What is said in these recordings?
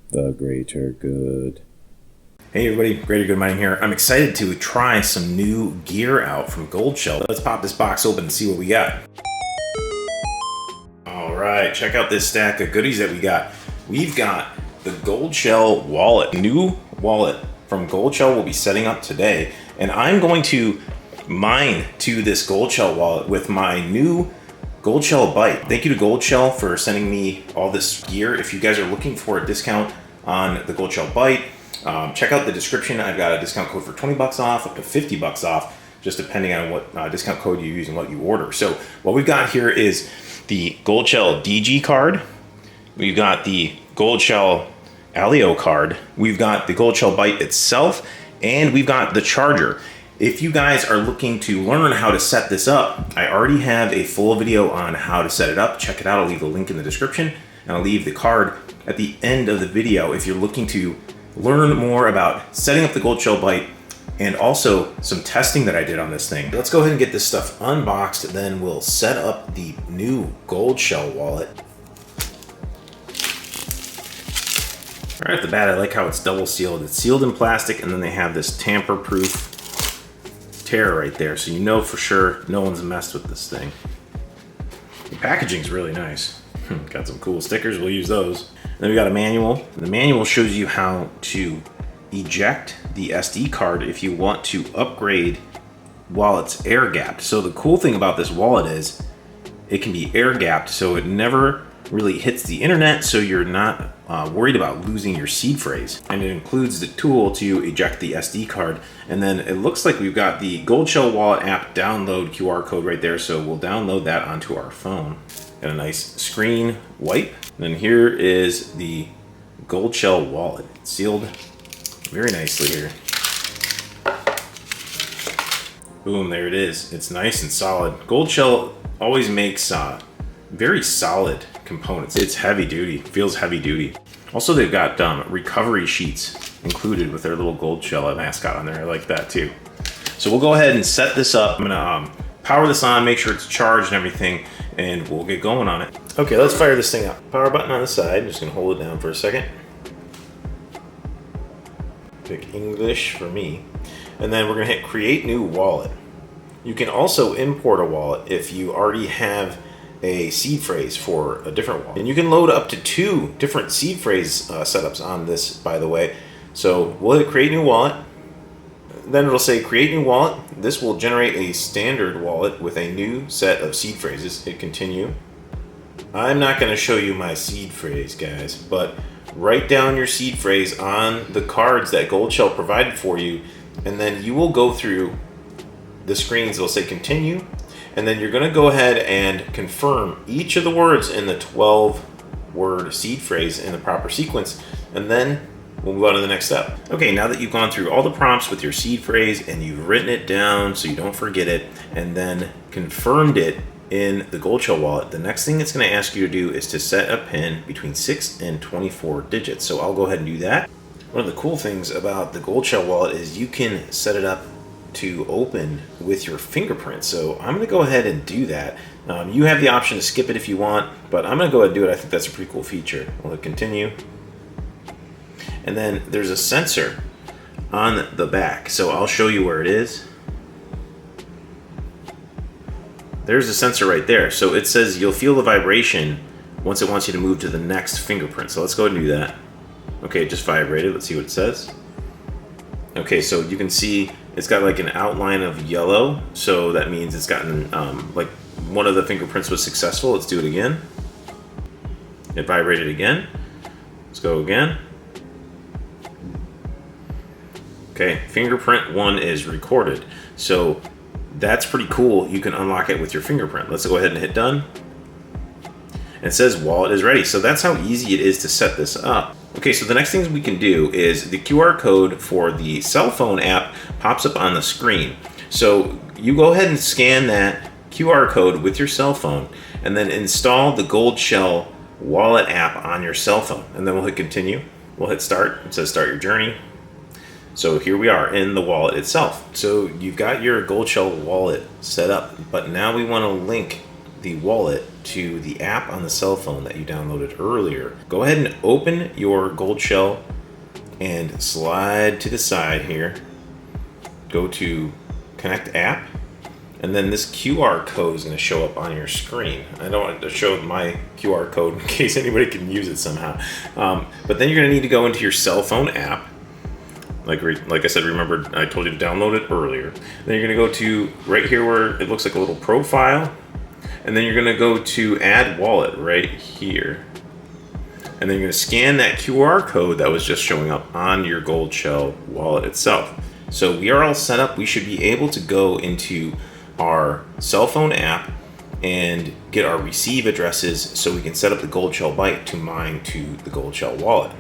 The greater good. Hey everybody, Greater Good Mining here. I'm excited to try some new gear out from Goldshell. Let's pop this box open and see what we got. Alright, check out this stack of goodies that we got. We've got the Goldshell wallet. New wallet from Goldshell we'll be setting up today. And I'm going to mine to this Goldshell wallet with my new Goldshell Bite. Thank you to Goldshell for sending me all this gear. If you guys are looking for a discount on the Goldshell Bite, check out the description. I've got a discount code for 20 bucks off, up to 50 bucks off, just depending on what discount code you use and what you order. So what we've got here is the Goldshell DG card. We've got the Goldshell AL0 card. We've got the Goldshell Bite itself, and we've got the charger. If you guys are looking to learn how to set this up, I already have a full video on how to set it up. Check it out. I'll leave a link in the description, and I'll leave the card at the end of the video if you're looking to learn more about setting up the Goldshell Bite and also some testing that I did on this thing. Let's go ahead and get this stuff unboxed, then we'll set up the new Goldshell wallet. Right off the bat, I like how it's double sealed. It's sealed in plastic, and then they have this tamper-proof tear right there, so you know for sure no one's messed with this thing. The packaging's really nice. Got some cool stickers, we'll use those. Then we got a manual. The manual shows you how to eject the SD card if you want to upgrade while it's air gapped. So the cool thing about this wallet is it can be air gapped, so it never really hits the internet, so you're not worried about losing your seed phrase. And it includes the tool to eject the SD card. And then it looks like we've got the Goldshell wallet app download QR code right there, so we'll download that onto our phone. Got a nice screen wipe. And then here is the Goldshell wallet. It's sealed very nicely here. Boom, there it is. It's nice and solid. Goldshell always makes very solid components. It's heavy duty, feels heavy duty. Also, they've got recovery sheets included with their little Goldshell mascot on there. I like that too. So we'll go ahead and set this up. I'm gonna power this on, make sure it's charged and everything, and we'll get going on it. Okay, let's fire this thing up. Power button on the side. I'm just gonna hold it down for a second. Pick English for me. And then we're gonna hit create new wallet. You can also import a wallet if you already have a seed phrase for a different wallet. And you can load up to 2 different seed phrase setups on this, by the way. So we'll hit create new wallet. Then it'll say create new wallet. This will generate a standard wallet with a new set of seed phrases. Hit continue. I'm not going to show you my seed phrase, guys, but write down your seed phrase on the cards that Goldshell provided for you, and then you will go through the screens. It'll say continue, and then you're going to go ahead and confirm each of the words in the 12-word seed phrase in the proper sequence, and then we'll move on to the next step. Okay, now that you've gone through all the prompts with your seed phrase and you've written it down so you don't forget it, and then confirmed it in the Goldshell wallet, the next thing it's going to ask you to do is to set a pin between 6 and 24 digits. So I'll go ahead and do that. One of the cool things about the Goldshell wallet is you can set it up to open with your fingerprint. So I'm going to go ahead and do that. You have the option to skip it if you want, but I'm going to go ahead and do it. I think that's a pretty cool feature. We'll hit continue. And then there's a sensor on the back. So I'll show you where it is. There's a sensor right there. So it says you'll feel the vibration once it wants you to move to the next fingerprint. So let's go ahead and do that. Okay, it just vibrated. Let's see what it says. Okay, so you can see it's got like an outline of yellow. So that means it's gotten like one of the fingerprints was successful. Let's do it again. It vibrated again. Let's go again. Okay, fingerprint 1 is recorded. So that's pretty cool. You can unlock it with your fingerprint. Let's go ahead and hit done. And it says wallet is ready. So that's how easy it is to set this up. Okay, so the next things we can do is the QR code for the cell phone app pops up on the screen. So you go ahead and scan that QR code with your cell phone and then install the Goldshell wallet app on your cell phone. And then we'll hit continue. We'll hit start. It says start your journey. So here we are in the wallet itself. So you've got your Goldshell wallet set up, but now we want to link the wallet to the app on the cell phone that you downloaded earlier, go ahead and open your Goldshell and slide to the side here. Go to Connect App, and then this QR code is going to show up on your screen. I don't want to show my QR code in case anybody can use it somehow. But then you're going to need to go into your cell phone app. Like I said, remember I told you to download it earlier. Then you're going to go to right here where it looks like a little profile. And then you're going to go to Add Wallet right here. And then you're going to scan that QR code that was just showing up on your Goldshell wallet itself. So we are all set up. We should be able to go into our cell phone app and get our receive addresses so we can set up the Goldshell Byte to mine to the Goldshell wallet.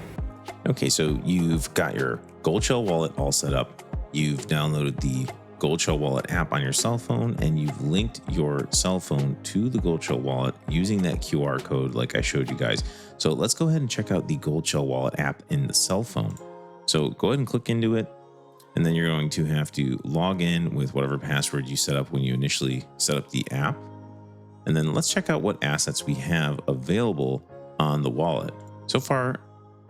Okay, so you've got your Goldshell wallet all set up. You've downloaded the Goldshell wallet app on your cell phone, and you've linked your cell phone to the Goldshell wallet using that QR code like I showed you guys. So let's go ahead and check out the Goldshell wallet app in the cell phone. So go ahead and click into it, and then you're going to have to log in with whatever password you set up when you initially set up the app. And then let's check out what assets we have available on the wallet. So far,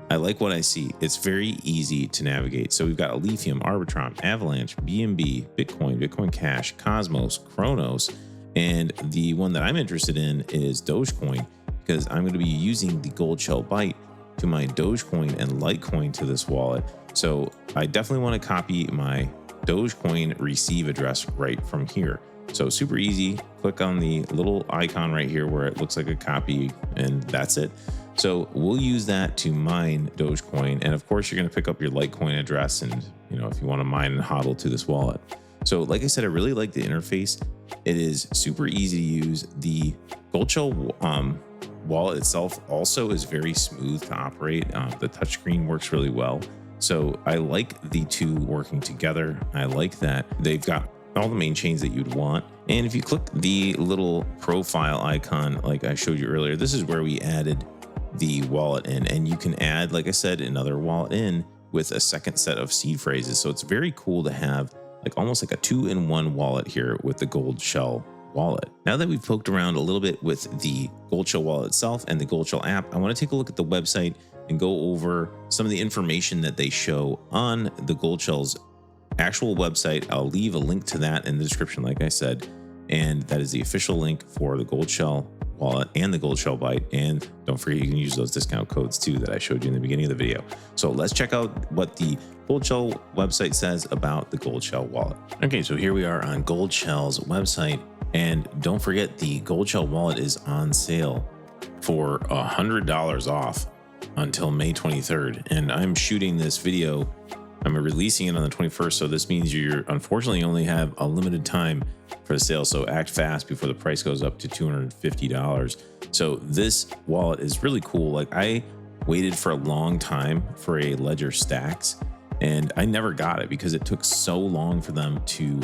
I like what I see. It's very easy to navigate. So we've got Lithium, Arbitrum, Avalanche, BNB, Bitcoin, Bitcoin Cash, Cosmos, Chronos, and the one that I'm interested in is Dogecoin, because I'm going to be using the Goldshell Byte to mine Dogecoin and Litecoin to this wallet. So I definitely want to copy my Dogecoin receive address right from here. So super easy. Click on the little icon right here where it looks like a copy, and that's it. So we'll use that to mine Dogecoin. And of course, you're going to pick up your Litecoin address and, if you want to mine and hodl to this wallet. So like I said, I really like the interface. It is super easy to use. The Goldshell wallet itself also is very smooth to operate. The touchscreen works really well. So I like the two working together. I like that they've got all the main chains that you'd want. And if you click the little profile icon, like I showed you earlier, this is where we added the wallet in, and you can add, like I said, another wallet in with a second set of seed phrases. So it's very cool to have almost like a 2-in-1 wallet here with the Goldshell wallet. Now that we've poked around a little bit with the Goldshell wallet itself and the Goldshell app, I want to take a look at the website and go over some of the information that they show on the Goldshell's actual website. I'll leave a link to that in the description, like I said, and that is the official link for the Goldshell wallet and the Goldshell Byte. And don't forget, you can use those discount codes too that I showed you in the beginning of the video. So let's check out what the Goldshell website says about the Goldshell wallet. Okay, so here we are on Goldshell's website, and don't forget the Goldshell wallet is on sale for $100 off until May 23rd. And I'm shooting this video, I'm releasing it on the 21st, so this means you're unfortunately only have a limited time for the sale, so act fast before the price goes up to $250. So this wallet is really cool. I waited for a long time for a Ledger Stacks, and I never got it because it took so long for them to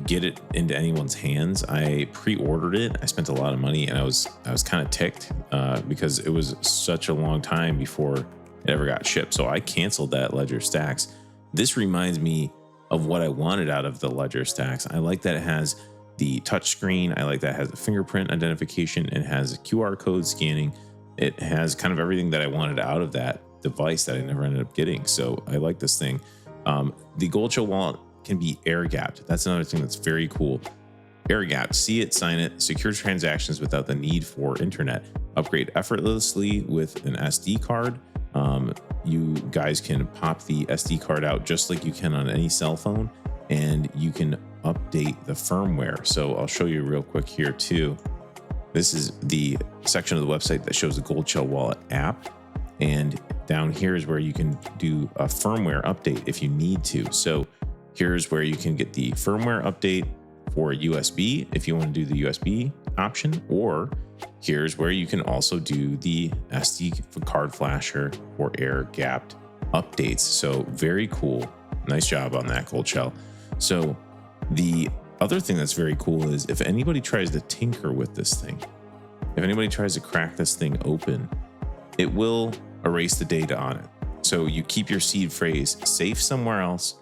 get it into anyone's hands. I pre-ordered it. I spent a lot of money, and I was kind of ticked because it was such a long time before it ever got shipped. So I canceled that Ledger Stacks. This reminds me of what I wanted out of the Ledger Stacks. I like that it has the touch screen. I like that it has a fingerprint identification. It has a QR code scanning. It has kind of everything that I wanted out of that device that I never ended up getting. So I like this thing. The Goldshell wallet can be air gapped. That's another thing that's very cool. Air gapped, see it, sign it, secure transactions without the need for internet. Upgrade effortlessly with an SD card. You guys can pop the SD card out just like you can on any cell phone, and you can update the firmware. So I'll show you real quick here too. This is the section of the website that shows the Goldshell wallet app, and down here is where you can do a firmware update if you need to. So here's where you can get the firmware update for USB if you want to do the USB option, or here's where you can also do the SD card flasher for air gapped updates. So very cool. Nice job on that, Goldshell. So the other thing that's very cool is if anybody tries to tinker with this thing, if anybody tries to crack this thing open, it will erase the data on it. So you keep your seed phrase safe somewhere else.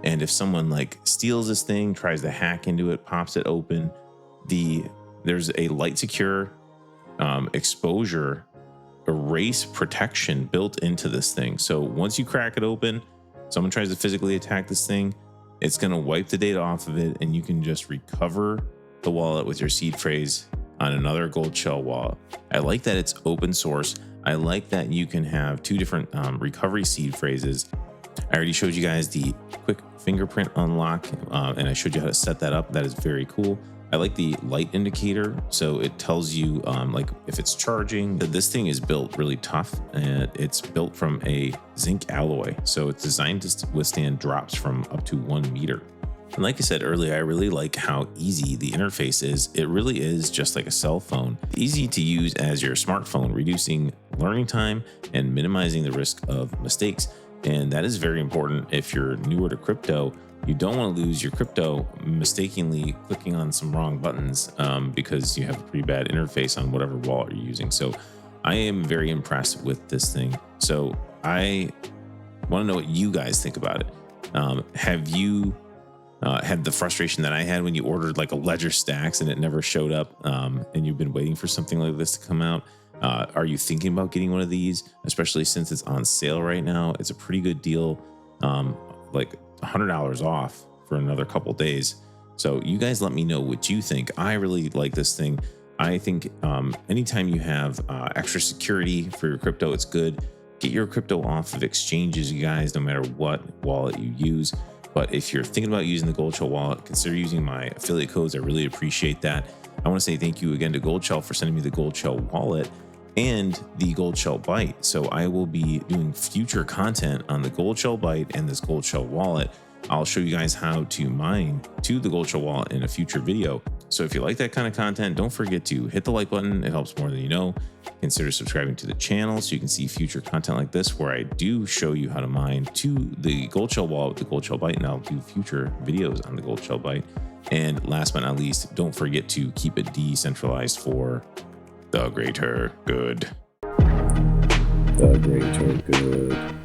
And if someone steals this thing, tries to hack into it, pops it open, the there's a light secure exposure erase protection built into this thing. So once you crack it open, someone tries to physically attack this thing, it's going to wipe the data off of it, and you can just recover the wallet with your seed phrase on another Goldshell wallet. I like that it's open source. I like that you can have 2 different recovery seed phrases. I already showed you guys the quick fingerprint unlock, and I showed you how to set that up. That is very cool. I like the light indicator, so it tells you like if it's charging. This thing is built really tough, and it's built from a zinc alloy, so it's designed to withstand drops from up to 1 meter. And like I said earlier, I really like how easy the interface is. It really is just like a cell phone, easy to use as your smartphone, reducing learning time and minimizing the risk of mistakes. And that is very important if you're newer to crypto. You don't want to lose your crypto mistakenly clicking on some wrong buttons because you have a pretty bad interface on whatever wallet you're using. So I am very impressed with this thing. So I want to know what you guys think about it. Have you had the frustration that I had when you ordered like a Ledger Stacks and it never showed up, and you've been waiting for something like this to come out? Are you thinking about getting one of these, especially since it's on sale right now? It's a pretty good deal, like $100 off for another couple days. So you guys let me know what you think. I really like this thing. I think anytime you have extra security for your crypto, it's good. Get your crypto off of exchanges, you guys, no matter what wallet you use. But if you're thinking about using the Goldshell wallet, consider using my affiliate codes. I really appreciate that. I want to say thank you again to Goldshell for sending me the Goldshell wallet and the Goldshell Byte. So I will be doing future content on the Goldshell Byte and this Goldshell wallet. I'll show you guys how to mine to the Goldshell wallet in a future video. So if you like that kind of content, don't forget to hit the like button. It helps more than you know. Consider subscribing to the channel so you can see future content like this, where I do show you how to mine to the Goldshell wallet with the Goldshell Byte, and I'll do future videos on the Goldshell Byte. And last but not least, don't forget to keep it decentralized for the greater good. The greater good.